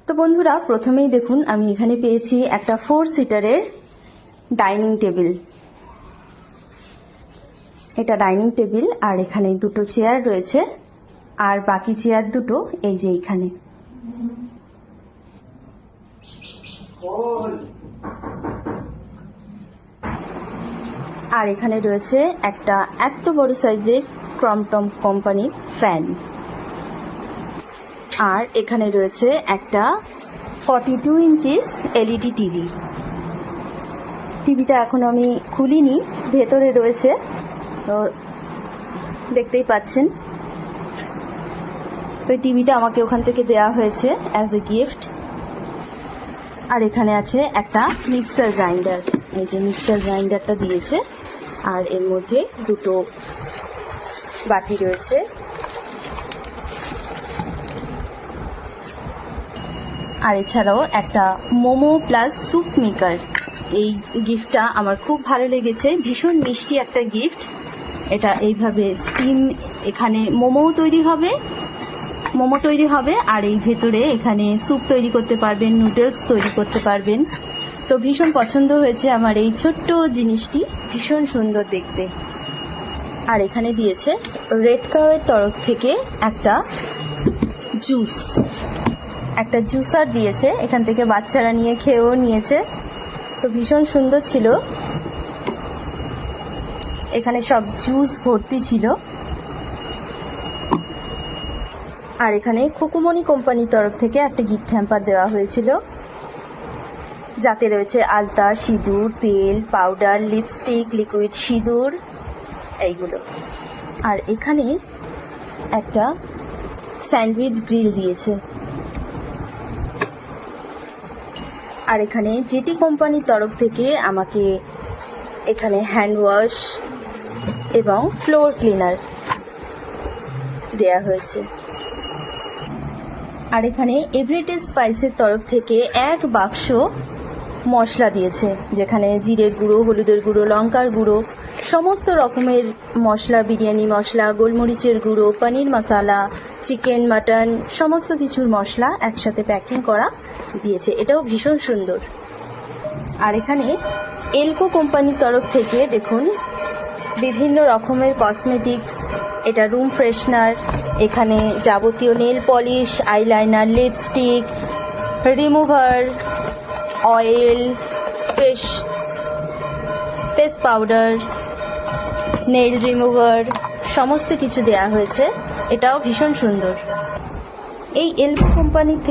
তো বন্ধুরা, প্রথমেই দেখুন আমি এখানে পেয়েছি একটা 4 সিটারের ডাইনিং টেবিল। এটা ডাইনিং টেবিল, আর এখানে দুটো চেয়ার রয়েছে, আর বাকি চেয়ার দুটো এই যে এইখানে। আর এখানে রয়েছে একটা এত বড় সাইজের ক্রমটম কোম্পানির ফ্যান। আর এখানে রয়েছে একটা 42 ইঞ্চিস এলইডি টিভি। টিভিটা এখন আমি খুলিনি, ভেতরে রয়েছে, তো দেখতেই পাচ্ছেন। তো এই টিভিটা আমাকে ওখান থেকে দেওয়া হয়েছে অ্যাজ এ গিফট। আর এখানে আছে একটা মিক্সার গ্রাইন্ডার। এই যে মিক্সার গ্রাইন্ডারটা দিয়েছে, আর এর মধ্যে দুটো বাটি রয়েছে। আর এছাড়াও একটা মোমো প্লাস স্যুপ মেকার। এই গিফটটা আমার খুব ভালো লেগেছে, ভীষণ মিষ্টি একটা গিফট। এটা এইভাবে স্টিম, এখানে মোমো তৈরি হবে, আর এই ভেতরে এখানে স্যুপ তৈরি করতে পারবেন, নুডলস তৈরি করতে পারবেন। তো ভীষণ পছন্দ হয়েছে আমার এই ছোট্ট জিনিসটি, ভীষণ সুন্দর দেখতে। আর এখানে দিয়েছে রেড কাউয়ের তরফ থেকে একটা জুসার দিয়েছে, এখান থেকে বাচ্চারা নিয়ে খেয়েও নিয়েছে। তো ভীষণ সুন্দর ছিল, এখানে সব জুস ভর্তি ছিল। আর এখানে খুকুমনি কোম্পানির তরফ থেকে একটা গিফট হ্যাম্পার দেওয়া হয়েছিল, যাতে রয়েছে আলতা, সিঁদুর, তেল, পাউডার, লিপস্টিক, লিকুইড সিঁদুর, এইগুলো। আর এখানে একটা স্যান্ডউইচ গ্রিল দিয়েছে। আর এখানে জেটি কোম্পানির তরফ থেকে আমাকে এখানে হ্যান্ড ওয়াশ এবং ফ্লোর ক্লিনার দেয়া হয়েছে। আর এখানে এভরিডে স্পাইসের তরফ থেকে এক বাক্স মশলা দিয়েছে, যেখানে জিরের গুঁড়ো, হলুদের গুঁড়ো, লঙ্কার গুঁড়ো, সমস্ত রকমের মশলা, বিরিয়ানি মশলা, গোলমরিচের গুঁড়ো, পনির মশলা, চিকেন, মাটন, সমস্ত কিছুর মশলা একসাথে প্যাকিং করা দিয়েছে। এটাও ভীষণ সুন্দর। আর এখানে এলকো কোম্পানির তরফ থেকে দেখুন বিভিন্ন রকমের কসমেটিক্স, এটা রুম ফ্রেশনার, এখানে যাবতীয় nail polish, eyeliner, lipstick, remover, oil, face powder, nail remover, সমস্ত কিছু দেয়া হয়েছে। এটাও ভীষণ সুন্দর। এই এলকো কোম্পানি থেকে